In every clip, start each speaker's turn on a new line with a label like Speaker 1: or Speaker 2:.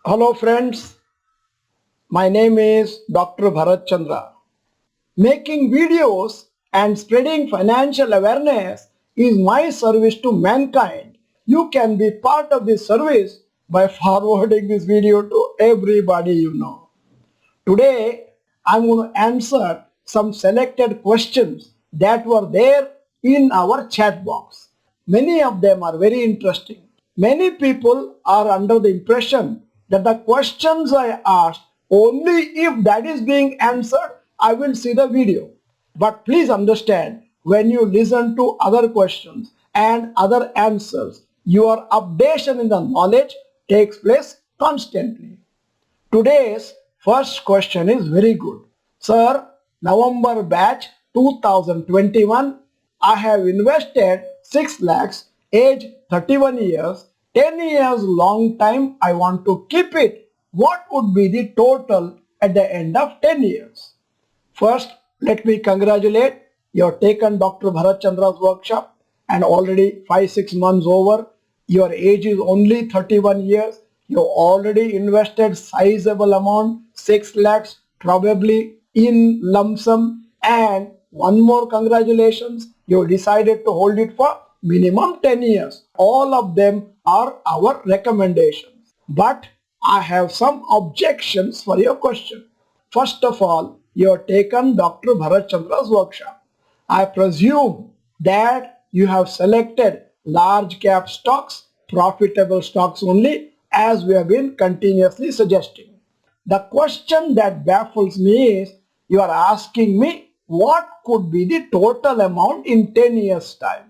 Speaker 1: Hello friends, my name is Dr. Bharath. Making videos and spreading financial awareness is my service to mankind. You can be part of this service by forwarding this video to everybody you know. Today, I'm going to answer some selected questions that were there in our chat box. Many of them are very interesting. Many people are under the impression that the questions I asked, only if that is being answered, I will see the video. But please understand, when you listen to other questions and other answers, your updation in the knowledge takes place constantly. Today's first question is very good. Sir, November batch 2021, I have invested 6 lakhs, age 31 years, 10 years long time I want to keep it. What would be the total at the end of 10 years? First, let me congratulate you have taken Dr. Bharath Chandra's workshop and already 5-6 months over. Your age is only 31 years. You already invested sizable amount, 6 lakhs probably in lump sum, and one more congratulations, you decided to hold it for minimum 10 years. All of them are our recommendations. But I have some objections for your question. First of all, you have taken Dr. Bharath Chandra's workshop. I presume that you have selected large cap stocks, profitable stocks only, as we have been continuously suggesting. The question that baffles me is you are asking me what could be the total amount in 10 years time.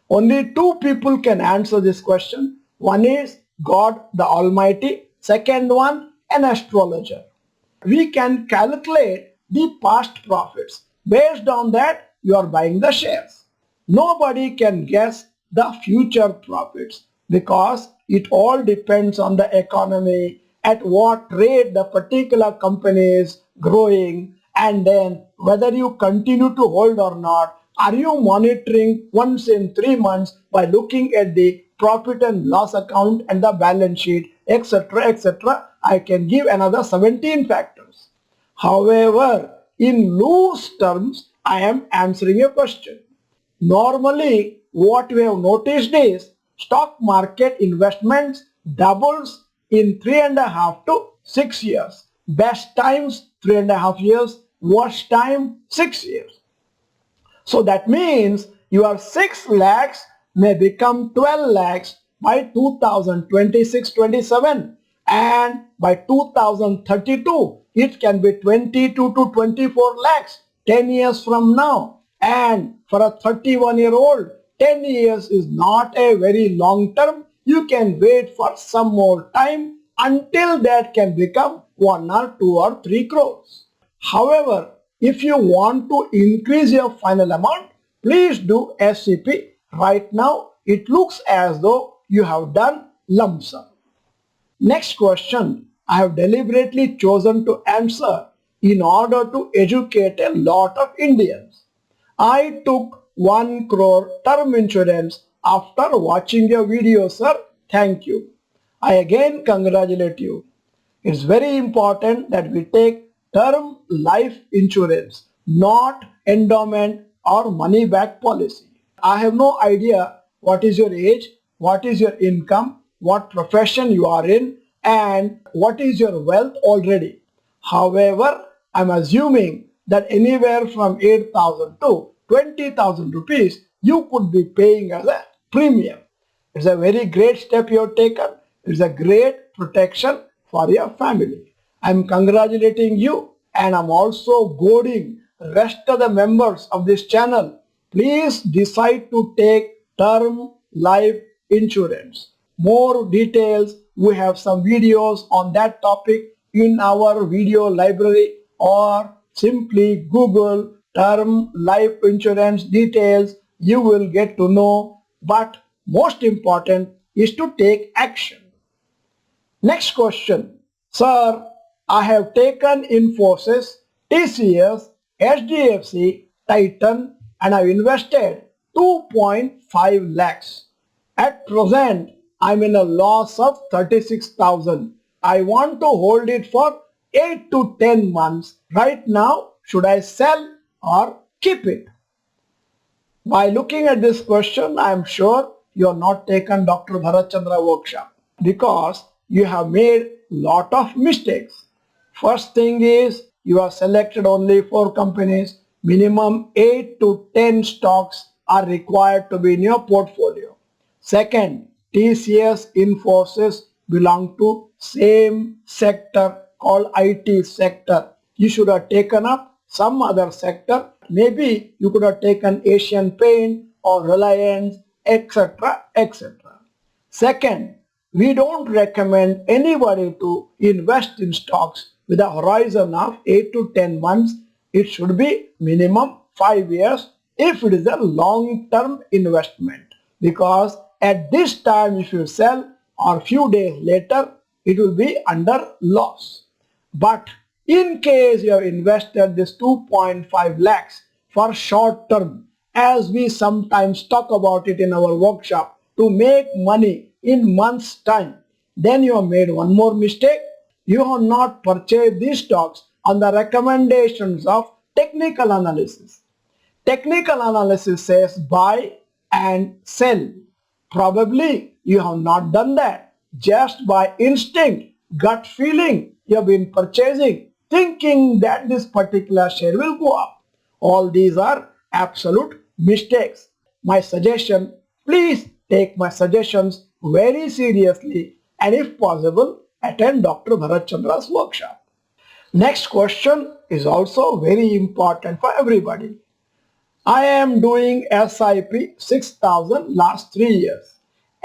Speaker 1: Only two people can answer this question. One is God the Almighty, second one an astrologer. We can calculate the past profits. Based on that, you are buying the shares. Nobody can guess the future profits because it all depends on the economy, at what rate the particular company is growing, and then whether you continue to hold or not. Are you monitoring once in 3 months by looking at the profit and loss account and the balance sheet, etc., etc.? I can give another 17 factors. However, in loose terms, I am answering a question. Normally, what we have noticed is stock market investments doubles in 3.5 to 6 years. Best times 3.5 years, worst time 6 years. So that means your 6 lakhs may become 12 lakhs by 2026-27, and by 2032 it can be 22 to 24 lakhs 10 years from now. And for a 31-year-old, 10 years is not a very long term. You can wait for some more time until that can become 1 or 2 or 3 crores. However, if you want to increase your final amount, please do SCP. Right now, it looks as though you have done lump sum. Next question I have deliberately chosen to answer in order to educate a lot of Indians. I took 1 crore term insurance after watching your video, sir. Thank you. I again congratulate you. It's very important that we take term life insurance, not endowment or money back policy. I have no idea what is your age, what is your income, what profession you are in, and what is your wealth already. However, I'm assuming that anywhere from 8,000 to 20,000 rupees you could be paying as a premium. It's a very great step you have taken. It's a great protection for your family. I'm congratulating you, and I'm also goading the rest of the members of this channel. Please decide to take term life insurance. More details, we have some videos on that topic in our video library, or simply Google term life insurance details. You will get to know, but most important is to take action. Next question. Sir, I have taken Infosys, TCS, HDFC, Titan, and I have invested 2.5 lakhs. At present, I am in a loss of 36,000. I want to hold it for 8 to 10 months. Right now, should I sell or keep it? By looking at this question, I am sure you have not taken Dr. Bharath Chandra workshop because you have made lot of mistakes. First thing is you have selected only 4 companies. Minimum 8 to 10 stocks are required to be in your portfolio. Second, TCS, Infosys belong to same sector called IT sector. You should have taken up some other sector. Maybe you could have taken Asian Paint or Reliance, etc., etc. Second, we don't recommend anybody to invest in stocks with a horizon of 8 to 10 months. It should be minimum 5 years if it is a long-term investment, because at this time if you sell or few days later it will be under loss. But in case you have invested this 2.5 lakhs for short term, as we sometimes talk about it in our workshop, to make money in months time, then you have made one more mistake. You have not purchased these stocks on the recommendations of technical analysis. Technical analysis says buy and sell. Probably you have not done that. Just by instinct, gut feeling, you have been purchasing, thinking that this particular share will go up. All these are absolute mistakes. My suggestion, please take my suggestions very seriously and if possible, attend Dr. Bharath Chandra's workshop. Next question is also very important for everybody. I am doing SIP 6,000 last 3 years,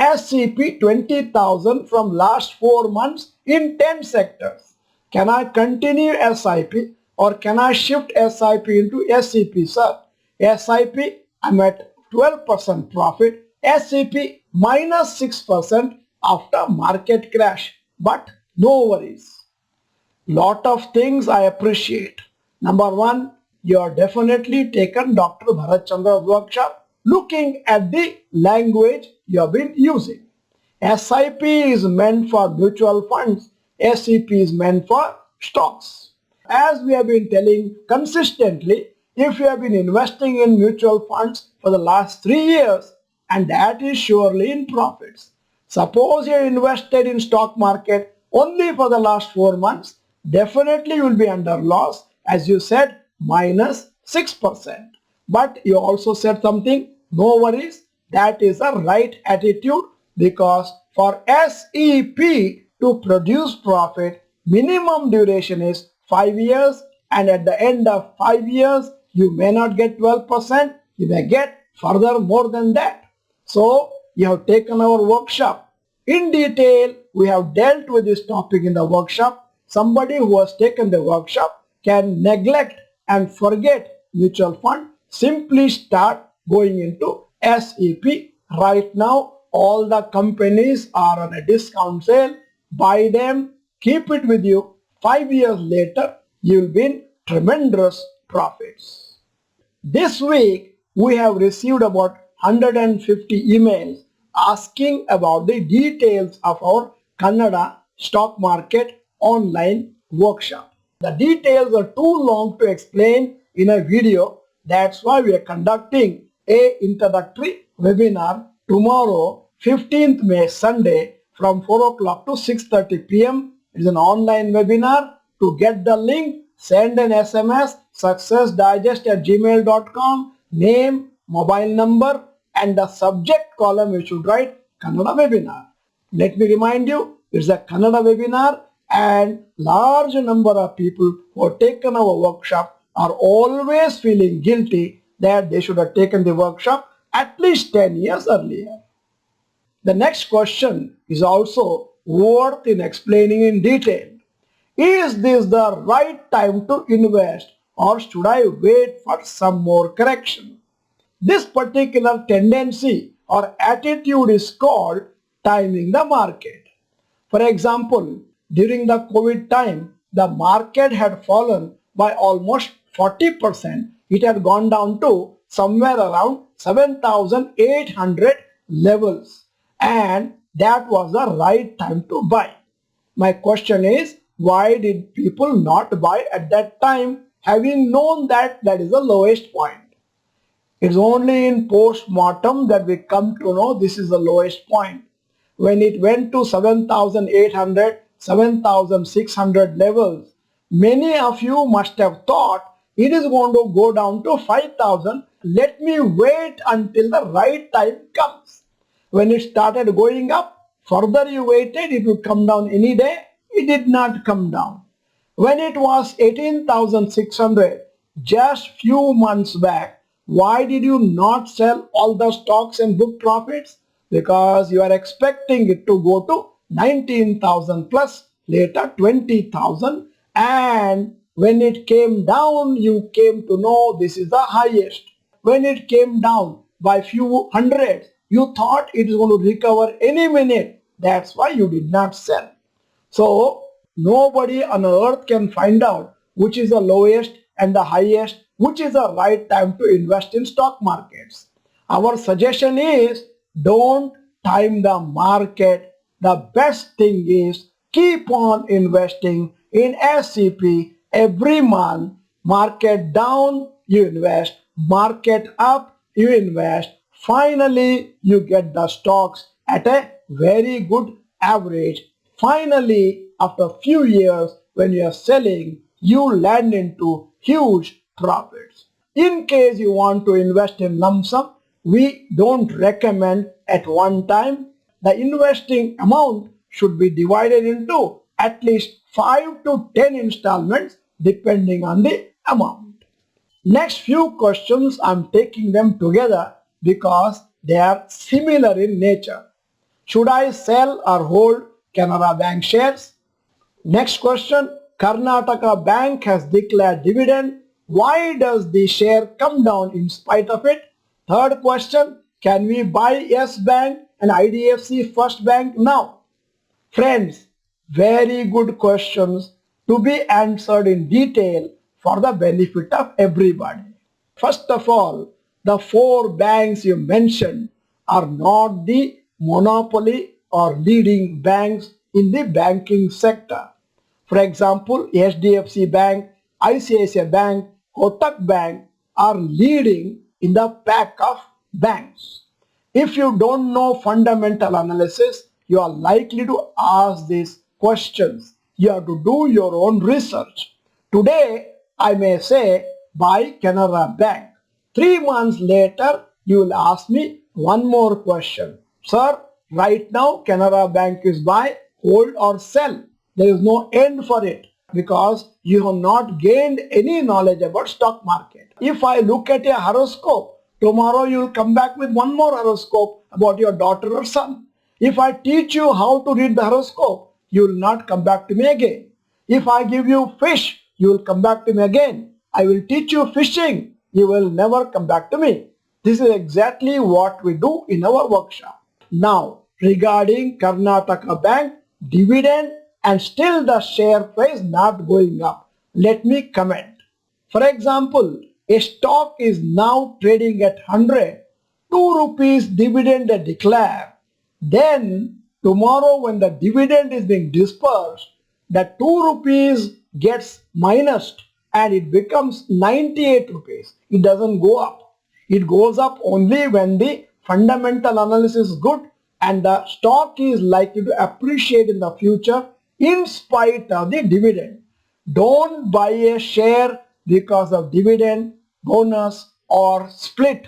Speaker 1: SCP 20,000 from last 4 months in 10 sectors. Can I continue SIP or can I shift SIP into SCP, sir? SIP, I'm at 12% profit, SCP minus 6% after market crash, but no worries. Lot of things I appreciate. Number one, you are definitely taken Dr. Bharath Chandra's workshop looking at the language you have been using. SIP is meant for mutual funds, SCP is meant for stocks. As we have been telling consistently, if you have been investing in mutual funds for the last 3 years, and that is surely in profits. Suppose you invested in stock market only for the last 4 months, definitely you will be under loss, as you said, minus 6%. But you also said something, no worries, that is a right attitude, because for SEP to produce profit, minimum duration is 5 years, and at the end of 5 years, you may not get 12%, you may get further more than that. So, you have taken our workshop. In detail, we have dealt with this topic in the workshop. Somebody who has taken the workshop can neglect and forget mutual fund, simply start going into SEP. Right now, all the companies are on a discount sale. Buy them, keep it with you. 5 years later, you will be in tremendous profits. This week, we have received about 150 emails asking about the details of our Kannada stock market online workshop. The details are too long to explain in a video. That's why we are conducting a introductory webinar tomorrow, 15th May, Sunday, from 4 o'clock to 6:30 p.m. It is an online webinar. To get the link, send an SMS, successdigest@gmail.com, name, mobile number, and the subject column you should write Kannada webinar. Let me remind you, it's a Kannada webinar, and large number of people who have taken our workshop are always feeling guilty that they should have taken the workshop at least 10 years earlier. The next question is also worth in explaining in detail. Is this the right time to invest, or should I wait for some more correction? This particular tendency or attitude is called timing the market. For example, during the COVID time, the market had fallen by almost 40%. It had gone down to somewhere around 7,800 levels, and that was the right time to buy. My question is, why did people not buy at that time, having known that that is the lowest point? It's only in post-mortem that we come to know this is the lowest point. When it went to 7,800, 7,600 levels, many of you must have thought it is going to go down to 5,000. Let me wait until the right time comes. When it started going up, further you waited, it would come down any day. It did not come down. When it was 18,600 just few months back, why did you not sell all the stocks and book profits? Because you are expecting it to go to 19,000 plus, later 20,000, and when it came down, you came to know this is the highest. When it came down by few hundreds, you thought it is going to recover any minute. That's why you did not sell. So nobody on earth can find out which is the lowest and the highest, which is the right time to invest in stock markets. Our suggestion is, don't time the market. The best thing is keep on investing in SCP every month. Market down, you invest. Market up, you invest. Finally, you get the stocks at a very good average. Finally, after a few years, when you are selling, you land into huge profits. In case you want to invest in lump sum, we don't recommend at one time. The investing amount should be divided into at least 5 to 10 installments depending on the amount. Next few questions, I'm taking them together because they are similar in nature. Should I sell or hold Canara Bank shares? Next question, Karnataka Bank has declared dividend. Why does the share come down in spite of it? Third question, can we buy Yes Bank and IDFC First Bank now? Friends, very good questions to be answered in detail for the benefit of everybody. First of all, the four banks you mentioned are not the monopoly or leading banks in the banking sector. For example, HDFC Bank, ICICI Bank, Kotak Bank are leading in the pack of banks. If you don't know fundamental analysis, you are likely to ask these questions. You have to do your own research. Today, I may say, buy Canara Bank. 3 months later, you will ask me one more question. Sir, right now Canara Bank is buy, hold or sell. There is no end for it because you have not gained any knowledge about stock market. If I look at a horoscope, tomorrow you will come back with one more horoscope about your daughter or son. If I teach you how to read the horoscope, you will not come back to me again. If I give you fish, you will come back to me again. I will teach you fishing, you will never come back to me. This is exactly what we do in our workshop. Now, regarding Karnataka Bank, dividend and still the share price not going up, let me comment. For example, a stock is now trading at 100, 2 rupees dividend they declare. Then tomorrow when the dividend is being dispersed, the 2 rupees gets minused and it becomes 98 rupees. It doesn't go up. It goes up only when the fundamental analysis is good and the stock is likely to appreciate in the future in spite of the dividend. Don't buy a share because of dividend, bonus or split,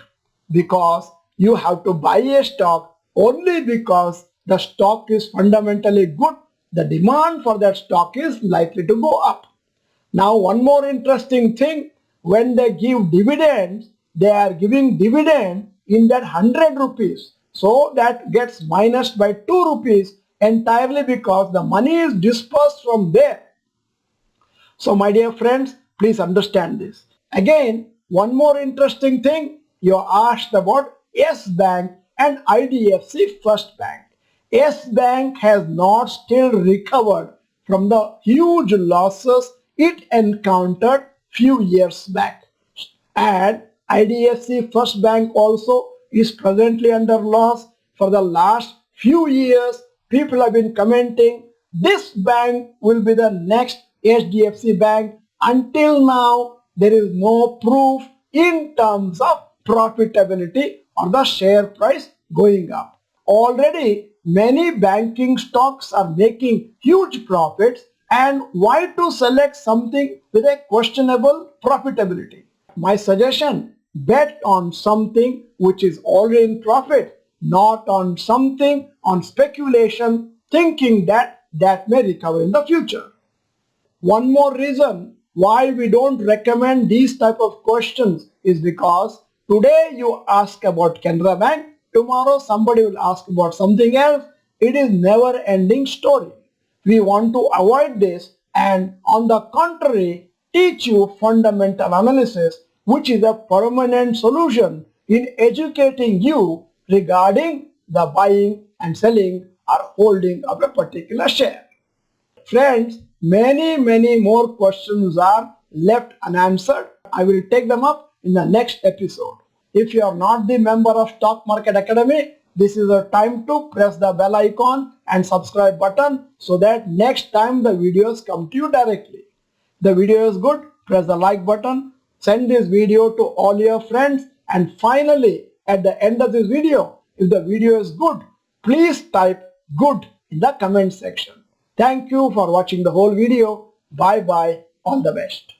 Speaker 1: because you have to buy a stock only because the stock is fundamentally good. The demand for that stock is likely to go up. Now one more interesting thing, when they give dividends, they are giving dividend in that 100 rupees. So that gets minused by 2 rupees entirely because the money is dispersed from there. So my dear friends, please understand this. Again, one more interesting thing, you asked about Yes Bank and IDFC First Bank. Yes Bank has not still recovered from the huge losses it encountered few years back. And IDFC First Bank also is presently under loss. For the last few years, people have been commenting this bank will be the next HDFC bank. Until now, there is no proof in terms of profitability or the share price going up. Already, many banking stocks are making huge profits, and why to select something with a questionable profitability? My suggestion, bet on something which is already in profit, not on something on speculation thinking that may recover in the future. One more reason why we don't recommend these type of questions is because today you ask about Canara Bank, tomorrow somebody will ask about something else. It is never ending story. We want to avoid this and on the contrary teach you fundamental analysis, which is a permanent solution in educating you regarding the buying and selling or holding of a particular share. Friends, many more questions are left unanswered. I will take them up in the next episode. If you are not the member of Stock Market Academy, this is the time to press the bell icon and subscribe button so that next time the videos come to you directly. The video is good, press the like button, send this video to all your friends, and finally at the end of this video, if the video is good, please type good in the comment section. Thank you for watching the whole video. Bye bye. All the best.